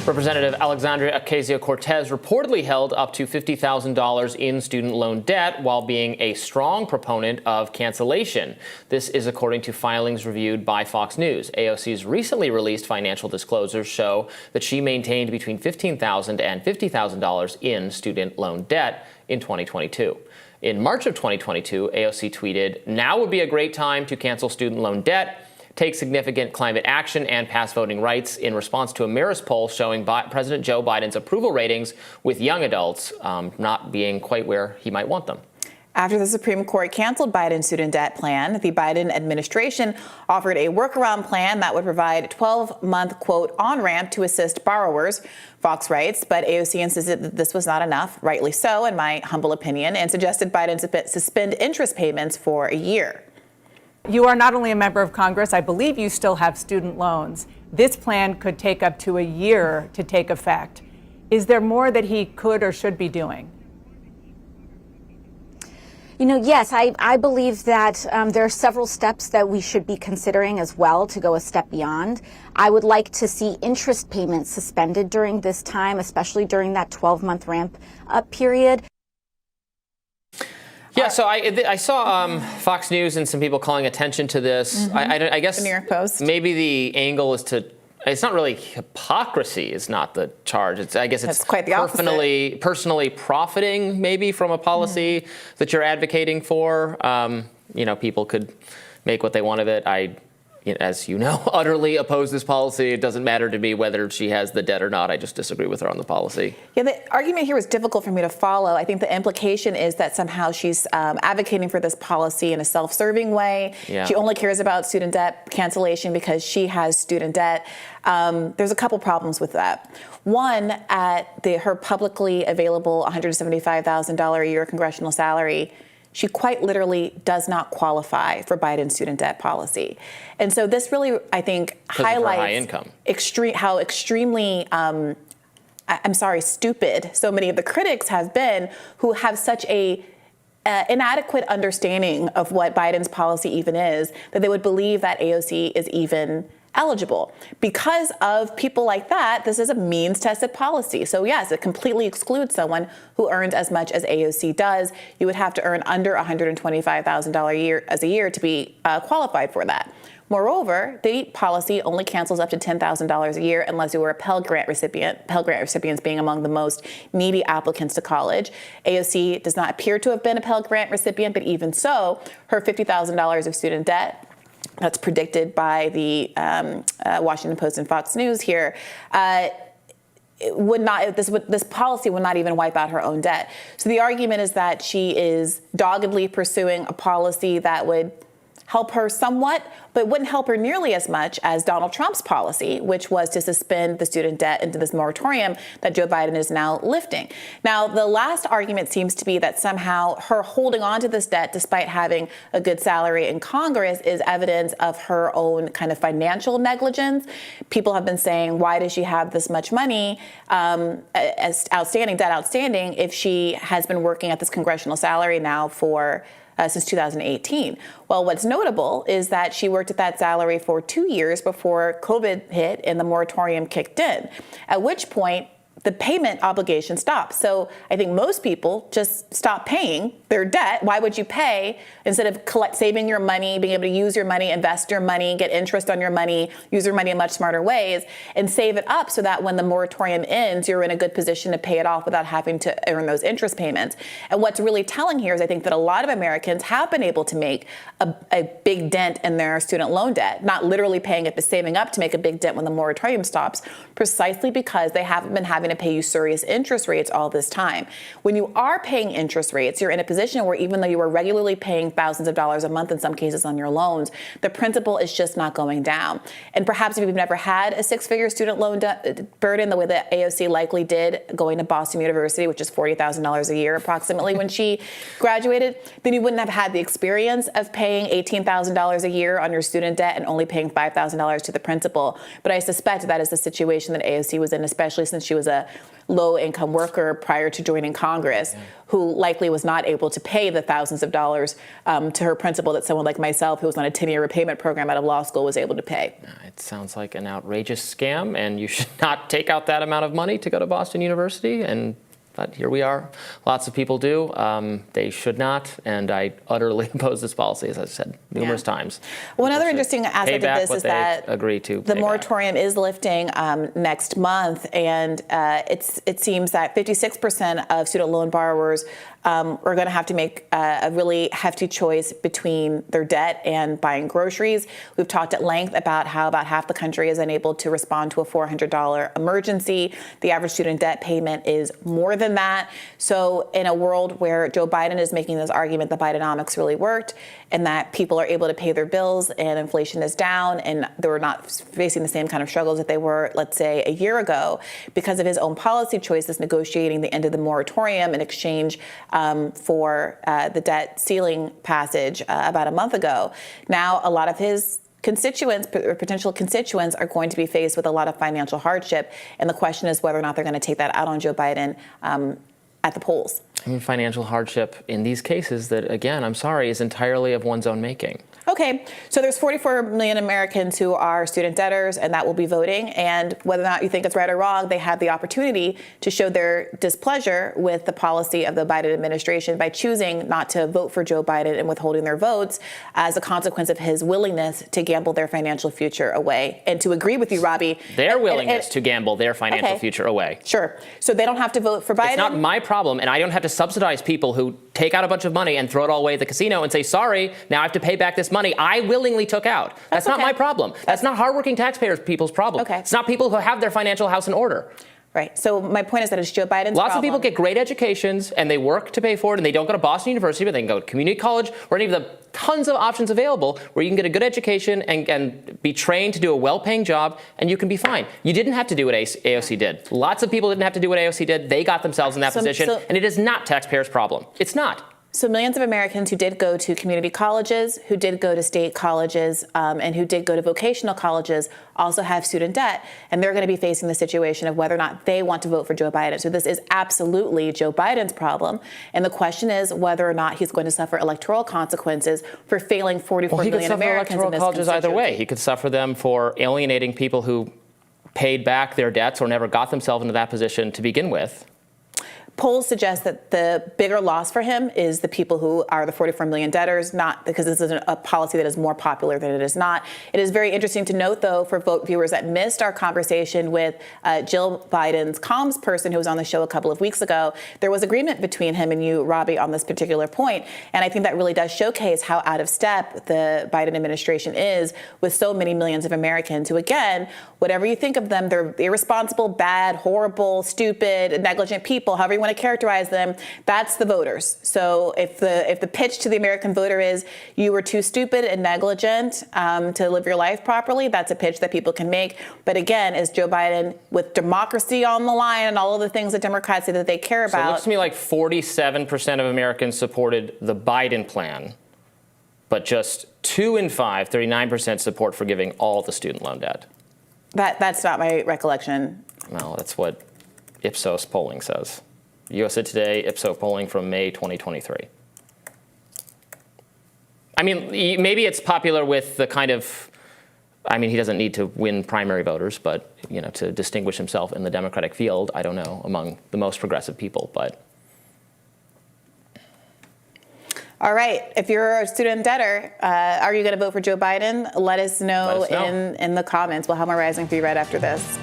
Representative Alexandria Ocasio-Cortez reportedly held up to $50,000 in student loan debt while being a strong proponent of cancellation. This is according to filings reviewed by Fox News. AOC's recently released financial disclosures show that she maintained between $15,000 and $50,000 in student loan debt in 2022. In March of 2022, AOC tweeted, "Now would be a great time to cancel student loan debt, take significant climate action, and pass voting rights," in response to a Marist poll showing President Joe Biden's approval ratings with young adults not being quite where he might want them. After the Supreme Court canceled Biden's student debt plan, the Biden administration offered a workaround plan that would provide a 12-month, quote, on-ramp to assist borrowers, Fox writes, but AOC insisted that this was not enough, rightly so, in my humble opinion, and suggested Biden suspend interest payments for a year. You are not only a member of Congress, I believe you still have student loans. This plan could take up to a year to take effect. Is there more that he could or should be doing? You know, yes, I believe that there are several steps that we should be considering as well to go a step beyond. I would like to see interest payments suspended during this time, especially during that 12-month ramp up period. Yeah, so I saw Fox News and some people calling attention to this. I guess the New York Post. Maybe the angle is it's not really hypocrisy is not the charge. I guess it's quite the opposite. Personally profiting maybe from a policy that you're advocating for. People could make what they want of it. As you know, utterly oppose this policy. It doesn't matter to me whether she has the debt or not. I just disagree with her on the policy. Yeah, the argument here was difficult for me to follow. I think the implication is that somehow she's advocating for this policy in a self-serving way. Yeah. She only cares about student debt cancellation because she has student debt. There's a couple problems with that. One, at her publicly available $175,000 a year congressional salary, she quite literally does not qualify for Biden's student debt policy. And so this really, I think, highlights high income. How extremely, stupid so many of the critics have been, who have such a inadequate understanding of what Biden's policy even is, that they would believe that AOC is even eligible. Because of people like that, this is a means-tested policy. So yes, it completely excludes someone who earns as much as AOC does. You would have to earn under $125,000 a year to be qualified for that. Moreover, the policy only cancels up to $10,000 a year unless you were a Pell Grant recipient, Pell Grant recipients being among the most needy applicants to college. AOC does not appear to have been a Pell Grant recipient, but even so, her $50,000 of student debt, that's predicted by the Washington Post and Fox News here, this policy would not even wipe out her own debt. So the argument is that she is doggedly pursuing a policy that would help her somewhat, but wouldn't help her nearly as much as Donald Trump's policy, which was to suspend the student debt into this moratorium that Joe Biden is now lifting. Now, the last argument seems to be that somehow her holding on to this debt, despite having a good salary in Congress, is evidence of her own kind of financial negligence. People have been saying, why does she have this much money as debt outstanding, if she has been working at this congressional salary now for since 2018. Well, what's notable is that she worked at that salary for 2 years before COVID hit and the moratorium kicked in, at which point the payment obligation stops. So I think most people just stop paying their debt. Why would you pay instead of saving your money, being able to use your money, invest your money, get interest on your money, use your money in much smarter ways, and save it up so that when the moratorium ends, you're in a good position to pay it off without having to earn those interest payments. And what's really telling here is I think that a lot of Americans have been able to make a big dent in their student loan debt, not literally paying it, but saving up to make a big dent when the moratorium stops, precisely because they haven't been having to pay usurious interest rates all this time. When you are paying interest rates, you're in a position where even though you are regularly paying thousands of dollars a month in some cases on your loans, the principal is just not going down. And perhaps if you've never had a six-figure student loan burden the way that AOC likely did going to Boston University, which is $40,000 a year approximately when she graduated, then you wouldn't have had the experience of paying $18,000 a year on your student debt and only paying $5,000 to the principal. But I suspect that is the situation that AOC was in, especially since she was a low-income worker prior to joining Congress, who likely was not able to pay the thousands of dollars to her principal that someone like myself, who was on a 10-year repayment program out of law school, was able to pay. It sounds like an outrageous scam, and you should not take out that amount of money to go to Boston University. But here we are. Lots of people do. They should not, and I utterly oppose this policy, as I've said numerous times. One other interesting aspect of this is that the moratorium is lifting next month, and it seems that 56% of student loan borrowers are going to have to make a really hefty choice between their debt and buying groceries. We've talked at length about how about half the country is unable to respond to a $400 emergency. The average student debt payment is more than that. So in a world where Joe Biden is making this argument that Bidenomics really worked and that people are able to pay their bills and inflation is down and they're not facing the same kind of struggles that they were, let's say, a year ago, because of his own policy choices, negotiating the end of the moratorium in exchange for the debt ceiling passage about a month ago. Now, a lot of his constituents or potential constituents are going to be faced with a lot of financial hardship. And the question is whether or not they're going to take that out on Joe Biden at the polls. I mean, financial hardship in these cases that, again, I'm sorry, is entirely of one's own making. Okay, so there's 44 million Americans who are student debtors, and that will be voting. And whether or not you think it's right or wrong, they have the opportunity to show their displeasure with the policy of the Biden administration by choosing not to vote for Joe Biden and withholding their votes as a consequence of his willingness to gamble their financial future away. And to agree with you, Robbie, their willingness to gamble their financial future away. Sure. So they don't have to vote for Biden. It's not my problem, and I don't have to subsidize people who take out a bunch of money and throw it all away at the casino and say, sorry, now I have to pay back this money I willingly took out. That's not my problem. That's not hardworking taxpayers' people's problem. Okay. It's not people who have their financial house in order. Right. So my point is that it's Joe Biden's Lots problem. of people get great educations and they work to pay for it and they don't go to Boston University, but they can go to community college or any of the tons of options available where you can get a good education and be trained to do a well-paying job and you can be fine. You didn't have to do what AOC did. Lots of people didn't have to do what AOC did. They got themselves in that position and it is not taxpayers' problem. It's not. So millions of Americans who did go to community colleges, who did go to state colleges, and who did go to vocational colleges also have student debt. And they're going to be facing the situation of whether or not they want to vote for Joe Biden. So this is absolutely Joe Biden's problem. And the question is whether or not he's going to suffer electoral consequences for failing 44 million Americans in this colleges either way. He could suffer them for alienating people who paid back their debts or never got themselves into that position to begin with. Polls suggest that the bigger loss for him is the people who are the 44 million debtors, not because this is a policy that is more popular than it is not. It is very interesting to note, though, for vote viewers that missed our conversation with Jill Biden's comms person who was on the show a couple of weeks ago, there was agreement between him and you, Robbie, on this particular point. And I think that really does showcase how out of step the Biden administration is with so many millions of Americans who, again, whatever you think of them, they're irresponsible, bad, horrible, stupid, negligent people, however you want to characterize them, that's the voters. So if the pitch to the American voter is you were too stupid and negligent to live your life properly, that's a pitch that people can make. But again, is Joe Biden, with democracy on the line and all of the things that Democrats say that they care about. So it looks to me like 47% of Americans supported the Biden plan, but just 2 in 5, 39% support forgiving all the student loan debt. That's not my recollection. Well, that's what Ipsos polling says. USA Today, Ipsos polling from May 2023. I mean, maybe it's popular with the kind of, I mean, he doesn't need to win primary voters, but, you know, to distinguish himself in the Democratic field, I don't know, among the most progressive people, but. All right. If you're a student debtor, are you going to vote for Joe Biden? Let us know, in the comments. We'll have more Rising for you right after this.